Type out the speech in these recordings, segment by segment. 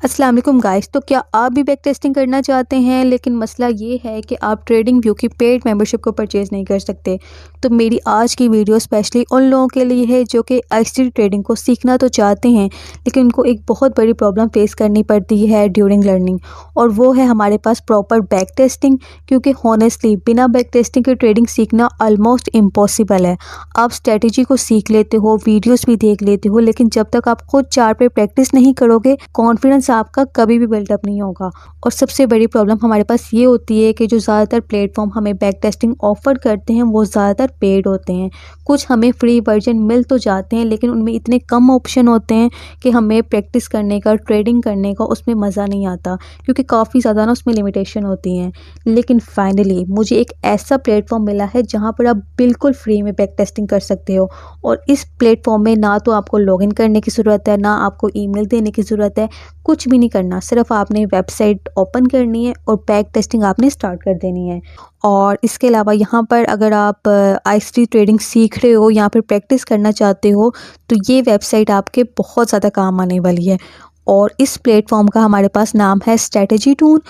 अस्सलाम वालेकुम गाइस। तो क्या आप भी बैक टेस्टिंग करना चाहते हैं, लेकिन मसला ये है कि आप ट्रेडिंग व्यू की पेड मेंबरशिप को परचेज़ नहीं कर सकते। तो मेरी आज की वीडियो स्पेशली उन लोगों के लिए है जो कि आईसीटी ट्रेडिंग को सीखना तो चाहते हैं, लेकिन उनको एक बहुत बड़ी प्रॉब्लम फेस करनी पड़ती है ड्यूरिंग लर्निंग, और वो है हमारे पास प्रॉपर बैक टेस्टिंग। क्योंकि हॉनेस्टली बिना बैक टेस्टिंग के ट्रेडिंग सीखना ऑलमोस्ट इम्पॉसिबल है। आप स्ट्रेटजी को सीख लेते हो, वीडियोज़ भी देख लेते हो, लेकिन जब तक आप खुद चार्ट पे प्रैक्टिस नहीं करोगे, कॉन्फिडेंस आपका कभी भी बिल्डअप नहीं होगा। और सबसे बड़ी प्रॉब्लम हमारे पास ये होती है कि जो ज़्यादातर प्लेटफॉर्म हमें बैक टेस्टिंग ऑफर करते हैं वो ज़्यादातर पेड होते हैं। कुछ हमें फ्री वर्जन मिल तो जाते हैं, लेकिन उनमें इतने कम ऑप्शन होते हैं कि हमें प्रैक्टिस करने का, ट्रेडिंग करने का उसमें मज़ा नहीं आता, क्योंकि काफ़ी ज़्यादा ना उसमें लिमिटेशन होती हैं। लेकिन फाइनली मुझे एक ऐसा प्लेटफॉर्म मिला है जहाँ पर आप बिल्कुल फ्री में बैक टेस्टिंग कर सकते हो। और इस प्लेटफॉर्म में ना तो आपको लॉगिन करने की ज़रूरत है, ना आपको ईमेल देने की ज़रूरत है, कुछ भी नहीं करना। सिर्फ आपने वेबसाइट ओपन करनी है और बैक टेस्टिंग आपने स्टार्ट कर देनी है। और इसके अलावा यहाँ पर अगर आप आईसीटी ट्रेडिंग सीख रहे हो या फिर प्रैक्टिस करना चाहते हो, तो ये वेबसाइट आपके बहुत ज़्यादा काम आने वाली है। और इस प्लेटफॉर्म का हमारे पास नाम है स्ट्रेटजी टून।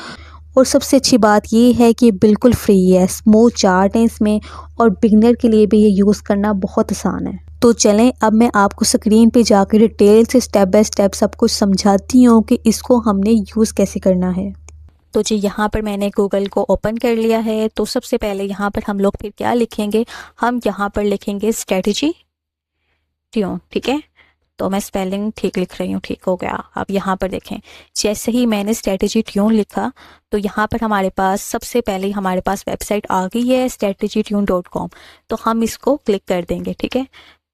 और सबसे अच्छी बात ये है कि बिल्कुल फ्री है, स्मूथ चार्ट है इसमें, और बिगनर के लिए भी ये यूज़ करना बहुत आसान है। तो चलें, अब मैं आपको स्क्रीन पे जाकर डिटेल से स्टेप बाय स्टेप सब कुछ समझाती हूँ कि इसको हमने यूज़ कैसे करना है। तो जी यहाँ पर मैंने गूगल को ओपन कर लिया है। तो सबसे पहले यहाँ पर हम लोग फिर क्या लिखेंगे, हम यहाँ पर लिखेंगे स्ट्रेटजी ट्यून। ठीक है, तो मैं स्पेलिंग ठीक लिख रही हूँ, ठीक हो गया। अब यहाँ पर देखें, जैसे ही मैंने स्ट्रेटजी ट्यून लिखा तो यहाँ पर हमारे पास सबसे पहले हमारे पास वेबसाइट आ गई है strategytune.com। तो हम इसको क्लिक कर देंगे। ठीक है,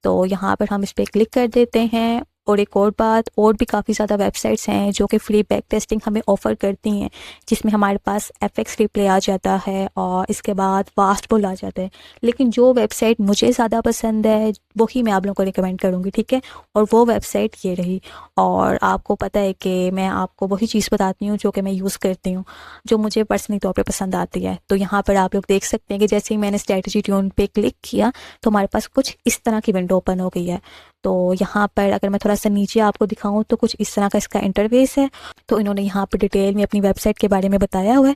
तो यहाँ पर हम इस पर क्लिक कर देते हैं। और एक और बात, और भी काफ़ी ज़्यादा वेबसाइट्स हैं जो कि फ्री बैक टेस्टिंग हमें ऑफ़र करती हैं, जिसमें हमारे पास एफएक्स रिप्ले आ जाता है और इसके बाद फास्ट बुल आ जाता है। लेकिन जो वेबसाइट मुझे ज़्यादा पसंद है वही मैं आप लोगों को रिकमेंड करूँगी। ठीक है, और वो वेबसाइट ये रही। और आपको पता है कि मैं आपको वही चीज़ बताती हूँ जो कि मैं यूज़ करती हूँ, जो मुझे पर्सनली तौर पे पसंद आती है। तो यहाँ पर आप लोग देख सकते हैं कि जैसे ही मैंने स्ट्रेटजी ट्यून पे क्लिक किया तो हमारे पास कुछ इस तरह की विंडो ओपन हो गई है। तो यहाँ पर अगर मैं थोड़ा सा नीचे आपको दिखाऊं तो कुछ इस तरह का इसका इंटरफेस है। तो इन्होंने यहाँ पर डिटेल में अपनी वेबसाइट के बारे में बताया हुआ है।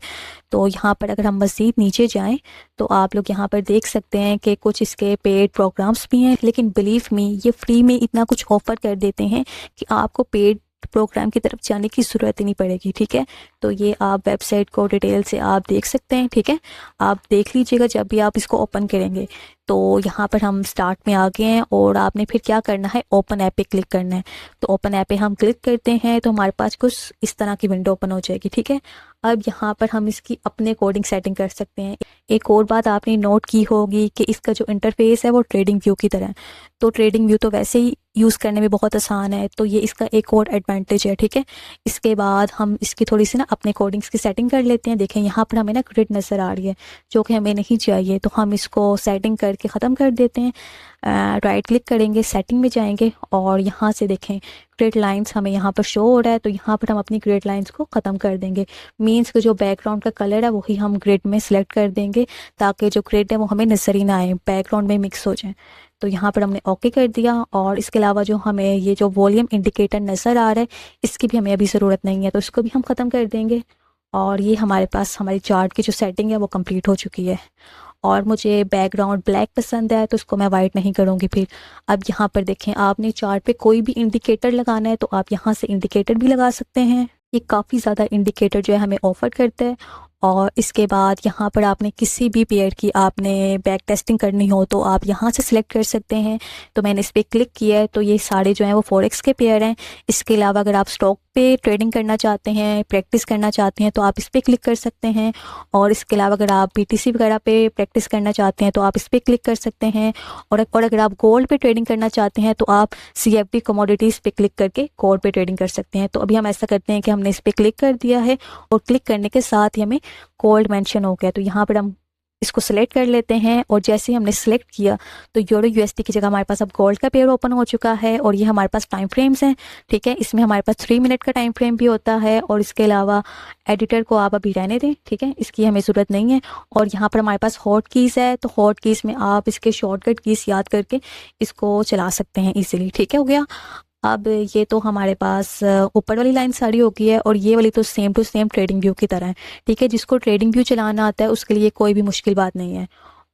तो यहाँ पर अगर हम मज़ीद नीचे जाएं तो आप लोग यहाँ पर देख सकते हैं कि कुछ इसके पेड प्रोग्राम्स भी हैं, लेकिन बिलीव मी ये फ्री में इतना कुछ ऑफ़र कर देते हैं कि आपको पेड प्रोग्राम की तरफ जाने की ज़रूरत ही नहीं पड़ेगी। ठीक है, तो ये आप वेबसाइट को डिटेल से आप देख सकते हैं। ठीक है, आप देख लीजिएगा जब भी आप इसको ओपन करेंगे। तो यहाँ पर हम स्टार्ट में आ गए हैं और आपने फिर क्या करना है, ओपन ऐप पे क्लिक करना है। तो ओपन ऐप पे हम क्लिक करते हैं तो हमारे पास कुछ इस तरह की विंडो ओपन हो जाएगी। ठीक है, अब यहाँ पर हम इसकी अपने अकॉर्डिंग सेटिंग कर सकते हैं। एक और बात आपने नोट की होगी कि इसका जो इंटरफेस है वो ट्रेडिंग व्यू की तरह है। तो ट्रेडिंग व्यू तो वैसे ही यूज़ करने में बहुत आसान है, तो ये इसका एक और एडवांटेज है। ठीक है, इसके बाद हम इसकी थोड़ी सी ना अपने अकॉर्डिंग की सेटिंग कर लेते हैं। देखें यहाँ पर हमें ना ग्रिड नज़र आ रही है जो कि हमें नहीं चाहिए, तो हम इसको सेटिंग करके ख़त्म कर देते हैं। राइट क्लिक करेंगे, सेटिंग में जाएंगे और यहाँ से देखें ग्रिड लाइंस हमें यहाँ पर शो हो रहा है। तो यहाँ पर हम अपनी ग्रिड लाइंस को ख़त्म कर देंगे। मीन्स कि जो बैकग्राउंड का कलर है वही हम ग्रिड में सिलेक्ट कर देंगे, ताकि जो ग्रिड है वो हमें नजर ही ना आए, बैकग्राउंड में मिक्स हो जाए। तो यहाँ पर हमने ओके कर दिया। और इसके अलावा जो हमें ये जो वॉल्यूम इंडिकेटर नज़र आ रहा है इसकी भी हमें अभी ज़रूरत नहीं है, तो इसको भी हम ख़त्म कर देंगे। और ये हमारे पास हमारी चार्ट की जो सेटिंग है वो कंप्लीट हो चुकी है। और मुझे बैकग्राउंड ब्लैक पसंद है तो इसको मैं वाइट नहीं करूँगी फिर। अब यहाँ पर देखें, आपने चार्ट पे कोई भी इंडिकेटर लगाना है तो आप यहाँ से इंडिकेटर भी लगा सकते हैं। ये काफ़ी ज़्यादा इंडिकेटर जो है हमें ऑफ़र करता है। और इसके बाद यहाँ पर आपने किसी भी पेयर की आपने बैक टेस्टिंग करनी हो तो आप यहाँ से सिलेक्ट कर सकते हैं। तो मैंने इस पर क्लिक किया है तो ये सारे जो हैं वो फॉरेक्स के पेयर हैं। इसके अलावा अगर आप स्टॉक पे ट्रेडिंग करना चाहते हैं, प्रैक्टिस करना चाहते हैं तो आप इस पर क्लिक कर सकते हैं। और इसके अलावा अगर आप बीटीसी वगैरह पे प्रैक्टिस करना चाहते हैं तो आप इस पर क्लिक कर सकते हैं। और अगर आप गोल्ड पे ट्रेडिंग करना चाहते हैं तो आप CFD कमोडिटीज़ पे क्लिक करके गोल्ड पे ट्रेडिंग कर सकते हैं। तो अभी हम ऐसा करते हैं कि हमने इस पर क्लिक कर दिया है और क्लिक करने के साथ ही हमें गोल्ड मेंशन हो गया। तो यहाँ पर हम इसको सिलेक्ट कर लेते हैं और जैसे ही हमने सिलेक्ट किया तो यूरो USD की जगह हमारे पास अब गोल्ड का पेयर ओपन हो चुका है। और ये हमारे पास टाइम फ्रेम्स हैं। ठीक है, इसमें हमारे पास 3 मिनट का टाइम फ्रेम भी होता है। और इसके अलावा एडिटर को आप अभी रहने दें, ठीक है, इसकी हमें ज़रूरत नहीं है। और यहाँ पर हमारे पास हॉट कीज़ है, तो हॉट कीज़ में आप इसके शॉर्टकट कीज़ याद करके इसको चला सकते हैं ईजिली। ठीक है, हो गया। अब ये तो हमारे पास ऊपर वाली लाइन सारी होगी है और ये वाली तो same to same trading view की तरह है। ठीक है, जिसको ट्रेडिंग व्यू चलाना आता है उसके लिए कोई भी मुश्किल बात नहीं है।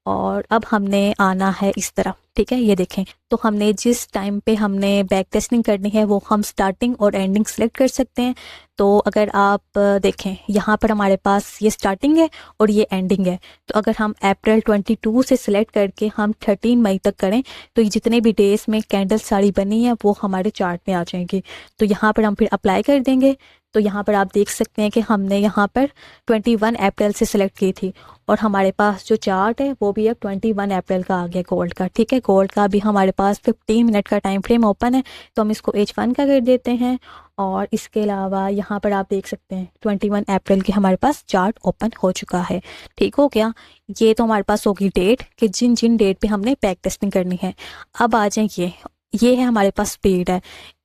और अब हमने आना है इस तरफ। ठीक है, ये देखें, तो हमने जिस टाइम पे हमने बैक टेस्टिंग करनी है वो हम स्टार्टिंग और एंडिंग सेलेक्ट कर सकते हैं। तो अगर आप देखें यहाँ पर हमारे पास ये स्टार्टिंग है और ये एंडिंग है। तो अगर हम अप्रैल 22 से सिलेक्ट करके हम 13 मई तक करें तो ये जितने भी डेज में कैंडल साड़ी बनी है वो हमारे चार्ट में आ जाएंगी। तो यहाँ पर हम फिर अप्लाई कर देंगे। तो यहाँ पर आप देख सकते हैं कि हमने यहाँ पर 21 अप्रैल से सिलेक्ट की थी और हमारे पास जो चार्ट है वो भी अब 21 अप्रैल का आ गया गोल्ड का। ठीक है, गोल्ड का भी हमारे पास 15 मिनट का टाइम फ्रेम ओपन है, तो हम इसको H1 का कर देते हैं। और इसके अलावा यहाँ पर आप देख सकते हैं 21 अप्रैल के हमारे पास चार्ट ओपन हो चुका है। ठीक हो गया, ये तो हमारे पास होगी डेट कि जिन जिन डेट पे हमने बैक टेस्टिंग करनी है। अब आ जाए ये है हमारे पास स्पीड है,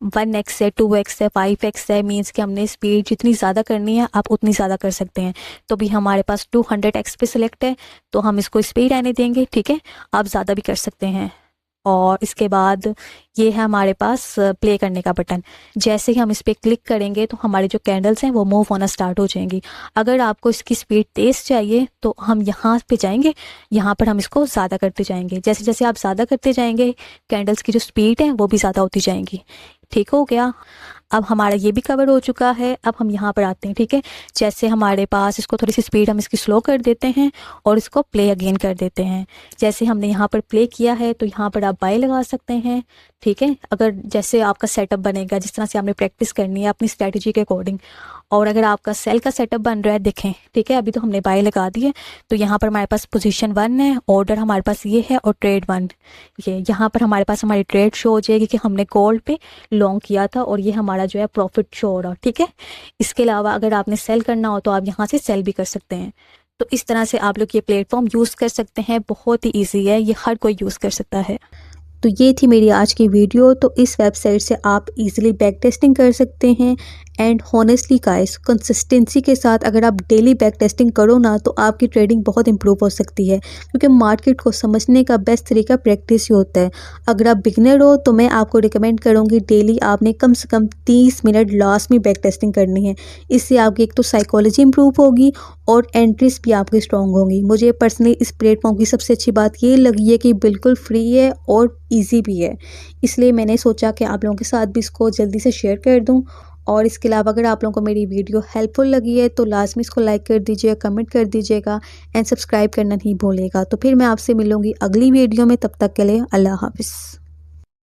1x है, 2x है, 5x है। मीन्स कि हमने स्पीड जितनी ज़्यादा करनी है आप उतनी ज़्यादा कर सकते हैं। तो भी हमारे पास 200x पे सिलेक्ट है तो हम इसको स्पीड आने देंगे। ठीक है, आप ज़्यादा भी कर सकते हैं। और इसके बाद ये है हमारे पास प्ले करने का बटन। जैसे ही हम इस पर क्लिक करेंगे तो हमारे जो कैंडल्स हैं वो मूव होना स्टार्ट हो जाएंगी। अगर आपको इसकी स्पीड तेज़ चाहिए तो हम यहाँ पे जाएंगे, यहाँ पर हम इसको ज़्यादा करते जाएंगे। जैसे जैसे आप ज़्यादा करते जाएंगे कैंडल्स की जो स्पीड है वो भी ज़्यादा होती जाएंगी। ठीक हो गया, अब हमारा ये भी कवर हो चुका है। अब हम यहाँ पर आते हैं। ठीक है, जैसे हमारे पास इसको थोड़ी सी स्पीड हम इसकी स्लो कर देते हैं और इसको प्ले अगेन कर देते हैं। जैसे हमने यहाँ पर प्ले किया है तो यहाँ पर आप बाय लगा सकते हैं। ठीक है, अगर जैसे आपका सेटअप बनेगा, जिस तरह से आपने प्रैक्टिस करनी है अपनी स्ट्रेटजी के अकॉर्डिंग। और अगर आपका सेल का सेटअप बन रहा है, देखें, ठीक है, अभी तो हमने बाय लगा दी है। तो यहाँ पर हमारे पास पोजीशन 1 है, ऑर्डर हमारे पास ये है और ट्रेड 1 ये। यहाँ पर हमारे पास हमारी ट्रेड शो हो जाएगी कि हमने गोल्ड पे लॉन्ग किया था और ये हमारा जो है प्रॉफिट शो हो रहा है। ठीक है, इसके अलावा अगर आपने सेल करना हो तो आप यहाँ से सेल भी कर सकते हैं। तो इस तरह से आप लोग ये प्लेटफॉर्म यूज़ कर सकते हैं, बहुत ही ईजी है, ये हर कोई यूज़ कर सकता है। तो ये थी मेरी आज की वीडियो। तो इस वेबसाइट से आप इजीली बैक टेस्टिंग कर सकते हैं। एंड हॉनेस्टली गाइस, कंसिस्टेंसी के साथ अगर आप डेली बैक टेस्टिंग करो ना तो आपकी ट्रेडिंग बहुत इंप्रूव हो सकती है, क्योंकि मार्केट को समझने का बेस्ट तरीका प्रैक्टिस ही होता है। अगर आप बिगनर हो तो मैं आपको रिकमेंड करूँगी डेली आपने कम से कम 30 मिनट लास्ट में बैक टेस्टिंग करनी है। इससे आपकी एक तो साइकोलॉजी इंप्रूव होगी और एंट्रीज भी आपकी स्ट्रॉन्ग होंगी। मुझे पर्सनली इस प्लेटफॉर्म की सबसे अच्छी बात ये लगी है कि बिल्कुल फ्री है और ईजी भी है, इसलिए मैंने सोचा कि आप लोगों के साथ भी इसको जल्दी से शेयर कर दूं। और इसके अलावा अगर आप लोगों को मेरी वीडियो हेल्पफुल लगी है तो लाजमी इसको लाइक कर दीजिएगा, कमेंट कर दीजिएगा एंड सब्सक्राइब करना नहीं भूलिएगा। तो फिर मैं आपसे मिलूंगी अगली वीडियो में, तब तक के लिए अल्लाह हाफिज़।